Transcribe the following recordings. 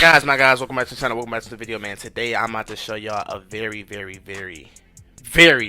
My guys, welcome back to the channel. Welcome back to the video, man. Today I'm about to show y'all a very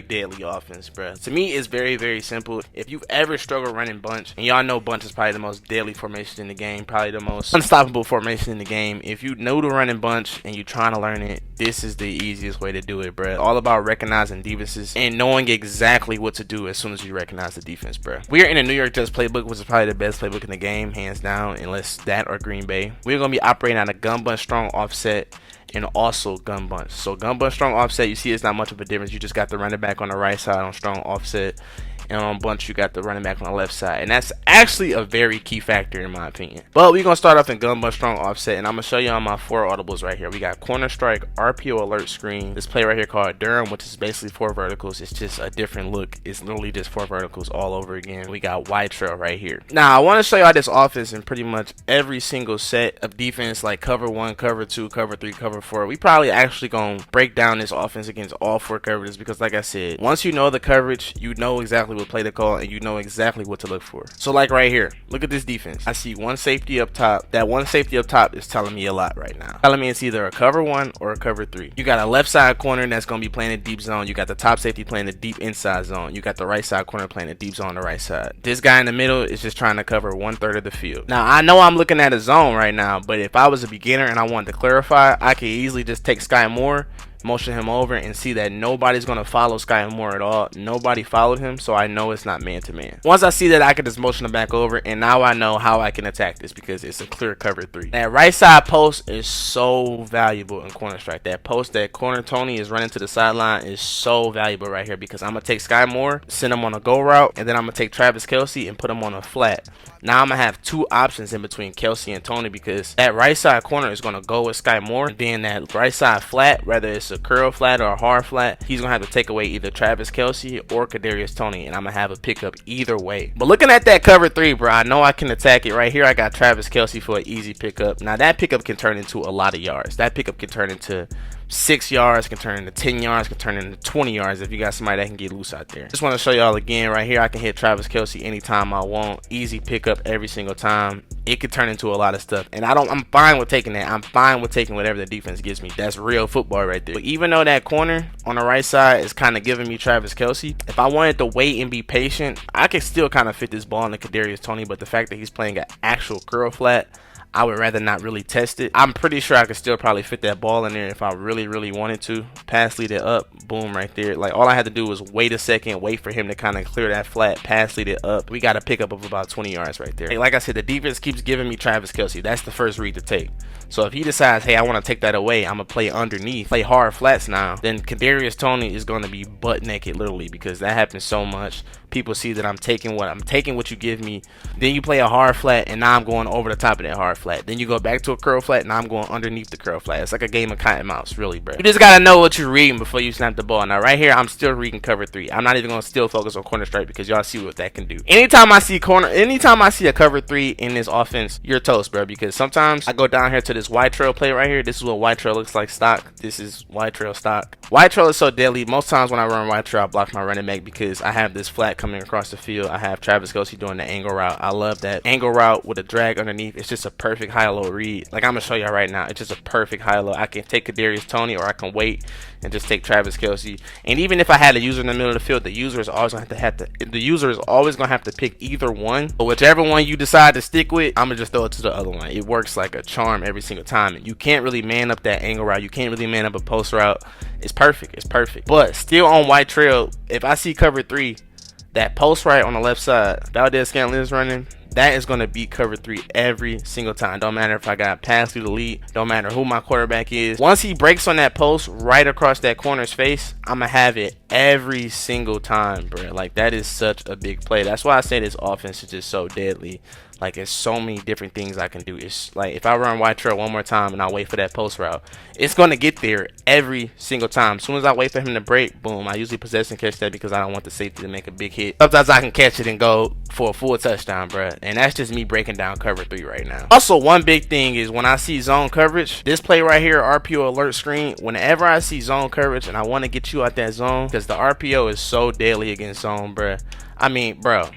deadly offense, bro. To me, it's very simple. If you've ever struggled running bunch, and y'all know bunch is probably the most deadly formation in the game, probably the most unstoppable formation in the game. If you know to running bunch and you trying to learn it, this is the easiest way to do it, bro. All about recognizing defenses and knowing exactly what to do as soon as you recognize the defense, bro. We are in a New York Jets playbook, which is probably the best playbook in the game, hands down, unless that or Green Bay. We're gonna be operating on a gun bunch strong offset and also gun bunch. So gun bunch strong offset, you see it's not much of a difference. You just got the running back on the right side on strong offset, and on bunch you got the running back on the left side, and that's actually a very key factor in my opinion. But we're gonna start off in gun bunch strong offset, and I'm gonna show you on my 4 audibles right here. We got corner strike, RPO alert screen, this play right here called Durham, which is basically 4 verticals. It's just a different look. It's literally just 4 verticals all over again. We got wide trail right here. Now I want to show y'all this offense in pretty much every single set of defense, like cover 1, cover 2, cover 3, cover 4. We probably actually gonna break down this offense against all 4 coverages, because like I said, once you know the coverage, you know exactly what play to call and you know exactly what to look for. So like right here, look at this defense. I see one safety up top. That one safety up top is telling me a lot right now. Telling me it's either a cover 1 or a cover 3. You got a left side corner that's gonna be playing a deep zone. You got the top safety playing the deep inside zone. You got the right side corner playing the deep zone on the right side. This guy in the middle is just trying to cover 1/3 of the field. Now I know I'm looking at a zone right now, but if I was a beginner and I wanted to clarify, I could easily just take Sky Moore, motion him over, and see that nobody's gonna follow Sky Moore at all. Nobody followed him, so I know it's not man to man. Once I see that, I can just motion him back over, and now I know how I can attack this because it's a clear cover 3. That right side post is so valuable in corner strike. That post that corner Tony is running to the sideline is so valuable right here, because I'm gonna take Sky Moore, send him on a go route, and then I'm gonna take Travis Kelce and put him on a flat. Now I'm gonna have 2 options in between Kelce and Tony, because that right side corner is gonna go with Sky Moore, and then that right side flat, whether it's a curl flat or a hard flat, he's gonna have to take away either Travis Kelce or Kadarius Toney, and I'm gonna have a pickup either way. But looking at that cover 3, bro, I know I can attack it. Right here I got Travis Kelce for an easy pickup. Now that pickup can turn into a lot of yards. That pickup can turn into 6 yards, can turn into 10 yards, can turn into 20 yards if you got somebody that can get loose out there. Just want to show y'all again right here, I can hit Travis Kelce anytime I want. Easy pickup every single time. It could turn into a lot of stuff, and I'm fine with taking that. I'm fine with taking whatever the defense gives me. That's real football right there. But even though that corner on the right side is kind of giving me Travis Kelce, if I wanted to wait and be patient, I could still kind of fit this ball into Kadarius Toney. But the fact that he's playing an actual curl flat, I would rather not really test it. I'm pretty sure I could still probably fit that ball in there if I really wanted to. Pass lead it up, boom, right there. Like all I had to do was wait a second, wait for him to kind of clear that flat, pass lead it up. We got a pickup of about 20 yards right there. Hey, like I said, the defense keeps giving me Travis Kelce. That's the first read to take. So if he decides, hey, I want to take that away, I'm gonna play underneath, play hard flats now, then Kadarius Toney is going to be butt naked literally, because that happens so much. People see that I'm taking what you give me. Then you play a hard flat, and now I'm going over the top of that hard flat. Then you go back to a curl flat, and I'm going underneath the curl flat. It's like a game of cat and mouse, really, bro. You just gotta know what you're reading before you snap the ball. Now right here, I'm still reading cover 3. I'm not even gonna still focus on corner strike, because y'all see what that can do. Anytime I see a cover 3 in this offense, you're toast, bro. Because sometimes I go down here to this wide trail play right here. This is what wide trail looks like stock. This is wide trail stock. Wide trail is so deadly. Most times when I run wide trail, I block my running back, because I have this flat coming across the field. I have Travis Kelce doing the angle route. I love that angle route with a drag underneath. It's just a perfect high-low read. Like I'm gonna show y'all right now, it's just a perfect high-low. I can take Kadarius Toney, or I can wait and just take Travis Kelce. And even if I had a user in the middle of the field, the user is always gonna have to pick either one. But whichever one you decide to stick with, I'm gonna just throw it to the other one. It works like a charm every single time. And you can't really man up that angle route. You can't really man up a post route. It's perfect. It's perfect. But still on white trail, if I see cover 3, that post right on the left side, Valdes-Scantling is running, that is going to beat cover 3 every single time. Don't matter if I got pass through the lead. Don't matter who my quarterback is. Once he breaks on that post right across that corner's face, I'm going to have it every single time, bro. Like, that is such a big play. That's why I say this offense is just so deadly. Like, there's so many different things I can do. It's like if I run wide trail one more time and I wait for that post route, it's going to get there every single time. As soon as I wait for him to break, boom, I usually possess and catch that, because I don't want the safety to make a big hit. Sometimes I can catch it and go for a full touchdown, bruh. And that's just me breaking down cover 3 right now. Also, one big thing is when I see zone coverage, this play right here, RPO alert screen, whenever I see zone coverage and I want to get you out that zone, because the RPO is so deadly against zone, bruh. I mean, bro,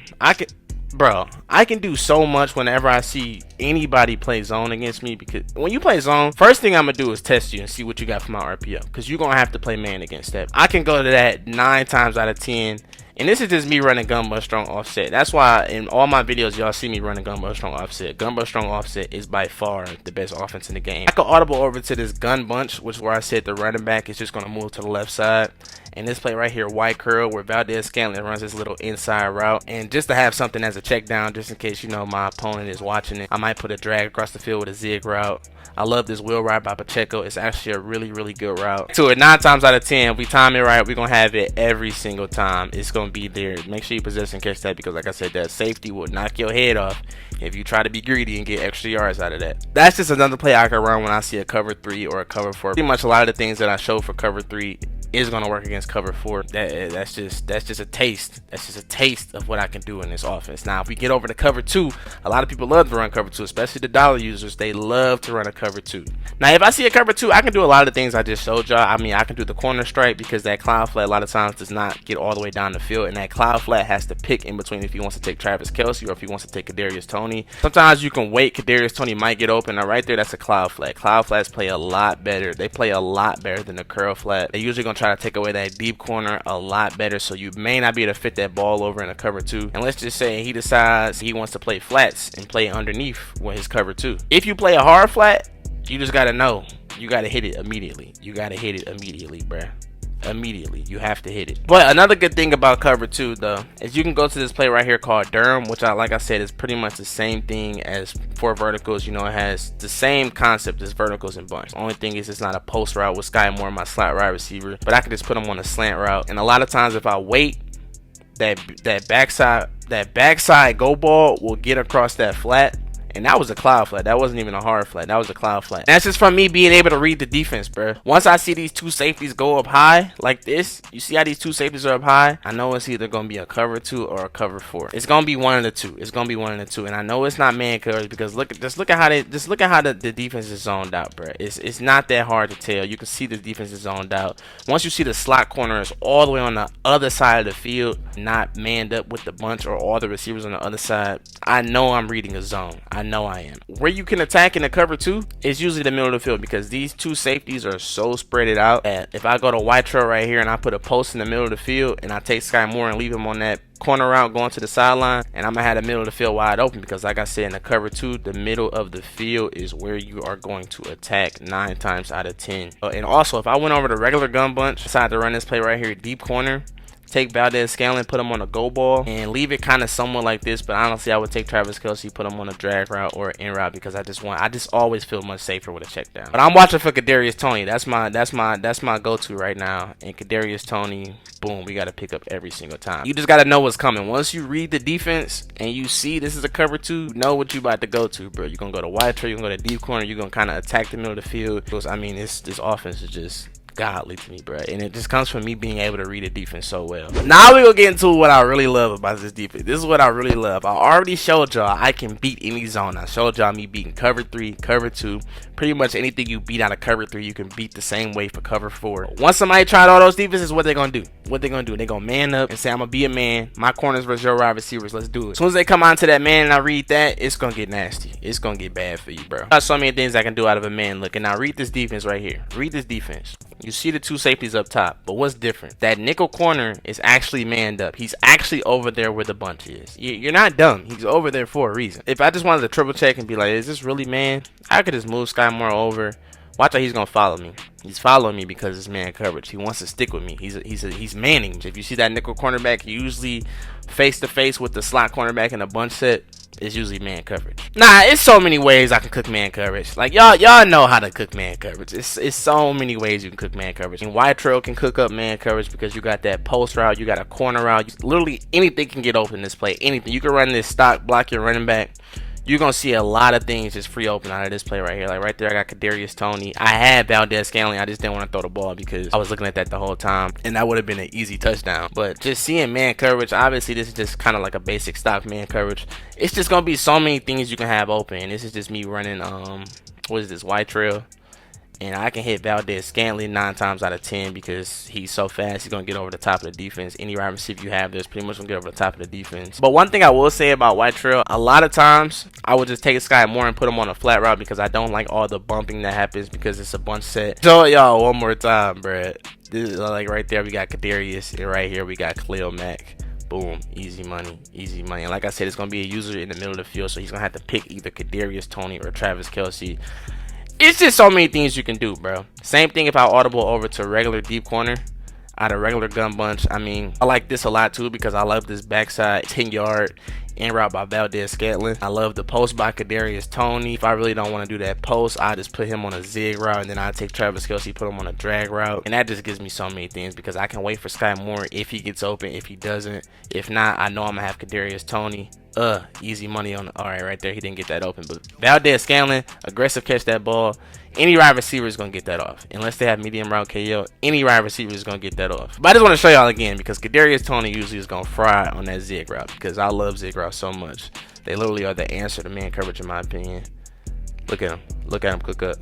Bro, I can do so much whenever I see anybody play zone against me, because when you play zone, first thing I'm gonna do is test you and see what you got for my RPO, because you're gonna have to play man against that. I can go to that 9 times out of 10. And this is just me running gunbuster strong offset. That's why in all my videos y'all see me running gunbuster strong offset. Gunbuster strong offset is by far the best offense in the game. I can audible over to this gun bunch, which is where I said the running back is just going to move to the left side. And this play right here, white curl, where Valdez-Scantling runs this little inside route. And just to have something as a check down, just in case, you know, my opponent is watching it, I might put a drag across the field with a zig route. I love this wheel ride by Pacheco. It's actually a really, really good route. To it 9 times out of 10, if we time it right, we're going to have it every single time. It's going to be there. Make sure you possess and catch that, because like I said, that safety will knock your head off if you try to be greedy and get extra yards out of that. That's just another play I can run when I see a cover 3 or a cover 4. Pretty much a lot of the things that I show for cover 3 is going to work against cover 4. That's just a taste. That's just a taste of what I can do in this offense. Now, if we get over to cover 2, a lot of people love to run cover 2, especially the dollar users. They love to run a cover 2. Now, if I see a cover 2, I can do a lot of the things I just showed y'all. I mean, I can do the corner strike, because that cloud flat a lot of times does not get all the way down the field, and that cloud flat has to pick in between if he wants to take Travis Kelce or if he wants to take Kadarius Toney. Sometimes you can wait. Kadarius Toney might get open. Now, right there, that's a cloud flat. Cloud flats play a lot better. They play a lot better than the curl flat. They're usually going to try to take away that deep corner a lot better, so you may not be able to fit that ball over in a cover 2. And let's just say he decides he wants to play flats and play underneath with his cover 2. If you play a hard flat, you just got to know you got to hit it immediately. You got to hit it immediately, bruh. Immediately, you have to hit it. But another good thing about cover 2 though is you can go to this play right here called Durham, which like I said, is pretty much the same thing as 4 verticals. You know, it has the same concept as verticals and bunch. The only thing is it's not a post route with Sky Moore, my slot wide receiver, but I can just put him on a slant route. And a lot of times if I wait, that backside go ball will get across that flat. And that was a cloud flat. That wasn't even a hard flat. That was a cloud flat. And that's just from me being able to read the defense, bro. Once I see these 2 safeties go up high like this, you see how these 2 safeties are up high? I know it's either going to be a cover 2 or a cover 4. It's going to be one of the two. It's going to be one of the two. And I know it's not man coverage, because look at how the defense is zoned out, bro. It's not that hard to tell. You can see the defense is zoned out. Once you see the slot corner is all the way on the other side of the field, not manned up with the bunch or all the receivers on the other side, I know I'm reading a zone. I know I am. Where you can attack in the cover 2 is usually the middle of the field, because these 2 safeties are so spread it out that if I go to white trail right here and I put a post in the middle of the field and I take Sky Moore and leave him on that corner route going to the sideline, and I'm gonna have the middle of the field wide open, because like I said, in the cover 2, the middle of the field is where you are going to attack 9 times out of 10. And also, if I went over the regular gun bunch, decided to run this play right here, deep corner, take Valdez-Scantling, put him on a go ball, and leave it kind of somewhat like this. But honestly, I would take Travis Kelce, put him on a drag route or an in route, because I just always feel much safer with a check down. But I'm watching for Kadarius Toney. That's my go-to right now. And Kadarius Toney, boom, we got to pick up every single time. You just got to know what's coming. Once you read the defense and you see this is a cover 2, you know what you about to go to, bro. You're gonna go to wide trail, you're gonna go to deep corner, you're gonna kind of attack the middle of the field. Because I mean, this offense is just godly to me, bro, and it just comes from me being able to read the defense so well. Now we gonna get into what I really love about this defense. This is what I really love. I already showed y'all I can beat any zone. I showed y'all me beating cover 3, cover 2, pretty much anything you beat out of cover 3, you can beat the same way for cover 4. Once somebody tried all those defenses, what they gonna do? They gonna man up and say, I'm gonna be a man. My corners versus your wide receivers. Let's do it. As soon as they come onto that man and I read that, it's gonna get nasty. It's gonna get bad for you, bro. There's so many things I can do out of a man. Look, and now read this defense right here. Read this defense. You see the 2 safeties up top, but what's different? That nickel corner is actually manned up. He's actually over there where the bunch is. You're not dumb. He's over there for a reason. If I just wanted to triple check and be like, is this really man? I could just move Sky Moore over. Watch how he's gonna follow me. He's following me because it's man coverage. He wants to stick with me. He's manning. If you see that nickel cornerback, usually face to face with the slot cornerback in a bunch set, it's usually man coverage. Nah, it's so many ways I can cook man coverage. Like y'all know how to cook man coverage. It's so many ways you can cook man coverage. And wide trail can cook up man coverage because you got that post route, you got a corner route. Literally anything can get open in this play. Anything. You can run this stock, block your running back. You're going to see a lot of things just free open out of this play right here. Like right there, I got Kadarius Toney. I had Valdez-Scantling. I just didn't want to throw the ball because I was looking at that the whole time. And that would have been an easy touchdown. But just seeing man coverage, obviously this is just kind of like a basic stock man coverage. It's just going to be so many things you can have open. This is just me running, what is this, white trail. And I can hit Valdez Scantling 9 times out of 10 because he's so fast. He's going to get over the top of the defense. Any wide receiver you have there's pretty much going to get over the top of the defense. But one thing I will say about White Trail, a lot of times I would just take a Sky Moore and put him on a flat route because I don't like all the bumping that happens because it's a bunch set. So y'all, one more time, bruh. This is like right there we got Kadarius, and right here we got Khalil Mack. Boom, easy money, easy money. And like I said, it's going to be a user in the middle of the field, so he's going to have to pick either Kadarius Toney or Travis Kelce. It's just so many things you can do, bro. Same thing if I audible over to regular deep corner out of regular gun bunch. I mean, I like this a lot too because I love this backside 10-yard in route by Valdez Scantling. I love the post by Kadarius Toney. If I really don't want to do that post, I just put him on a zig route, and then I take Travis Kelce, put him on a drag route, and that just gives me so many things because I can wait for Sky Moore if he gets open. If he doesn't, if not, I know I'm gonna have Kadarius Toney. Easy money on the, all right there, he didn't get that open, but Valdez Scantling, aggressive catch that ball. Any wide receiver is gonna get that off unless they have medium route KO. Any wide receiver is gonna get that off. But I just want to show y'all again because Kadarius Toney usually is gonna fry on that zig route because I love zig route so much. They literally are the answer to man coverage in my opinion. Look at him cook up,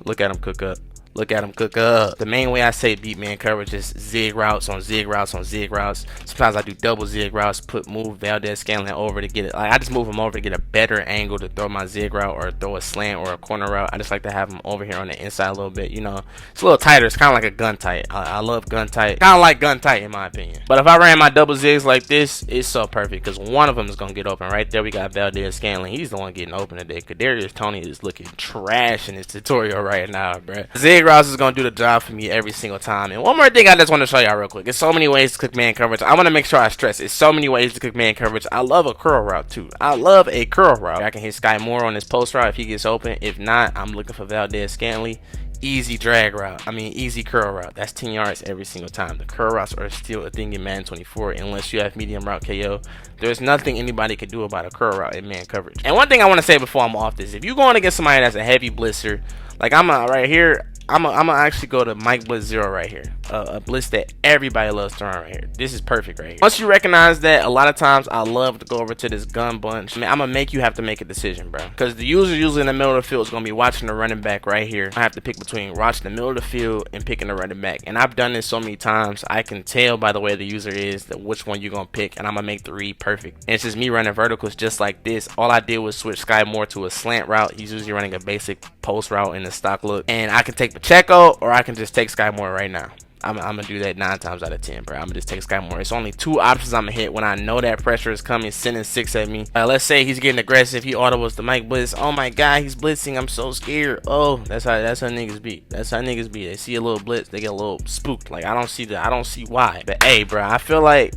look at him cook up. Look at him cook up. The main way I say beat man coverage is zig routes on zig routes on zig routes. Sometimes I do double zig routes, move Valdez Scantling over to get it. Like I just move him over to get a better angle to throw my zig route or throw a slant or a corner route. I just like to have him over here on the inside a little bit. You know, it's a little tighter. It's kind of like a gun tight. I love gun tight. Kind of like gun tight in my opinion. But if I ran my double zigs like this, it's so perfect because one of them is gonna get open. Right there, we got Valdez Scantling. He's the one getting open today. Kadarius Toney is looking trash in this tutorial right now, bro. Zig routes is gonna do the job for me every single time. And one more thing I just want to show y'all real quick. There's so many ways to cook man coverage. I want to make sure I stress it's so many ways to cook man coverage. I love a curl route too. I love a curl route. I can hit Sky Moore on this post route if he gets open. If not, I'm looking for Valdez Scantling. Easy drag route. I mean easy curl route. That's 10 yards every single time. The curl routes are still a thing in Madden 24 unless you have medium route KO. There's nothing anybody can do about a curl route in man coverage. And one thing I want to say before I'm off this, if you're going against somebody that's a heavy blitzer, like I'm right here, I'm gonna actually go to Mike Blitz 0 right here. A blitz that everybody loves to run right here. This is perfect right here. Once you recognize that, a lot of times I love to go over to this gun bunch. I mean, I'm gonna make you have to make a decision, bro. Because the user usually in the middle of the field is gonna be watching the running back right here. I have to pick between watching the middle of the field and picking the running back. And I've done this so many times. I can tell by the way the user is that which one you're gonna pick, and I'm gonna make the read perfect. And it's just me running verticals just like this. All I did was switch Sky Moore to a slant route. He's usually running a basic post route in the stock look. And I can take Pacheco or I can just take Sky Moore right now. I'm gonna do that 9 times out of 10, bro. I'm gonna just take Sky Moore. It's only 2 options I'm gonna hit when I know that pressure is coming, sending 6 at me. Let's say he's getting aggressive. He audibles the Mike Blitz. Oh my god, he's blitzing. I'm so scared. Oh, that's how niggas beat. That's how niggas beat. They see a little blitz, they get a little spooked. Like I don't see why. But hey, bro, I feel like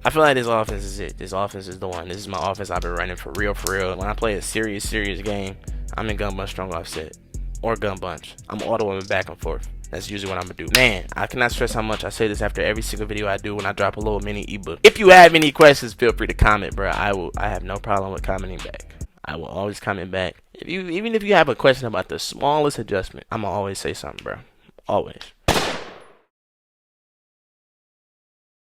this offense is it. This offense is the one. This is my offense I've been running for real. When I play a serious game, I'm in gun bunch strong offset or gun bunch. I'm autoing back and forth. That's usually what I'm gonna do. Man, I cannot stress how much I say this after every single video I do when I drop a little mini ebook. If you have any questions, feel free to comment, bro. I have no problem with commenting back. I will always comment back. Even if you have a question about the smallest adjustment, I'm gonna always say something, bro. Always.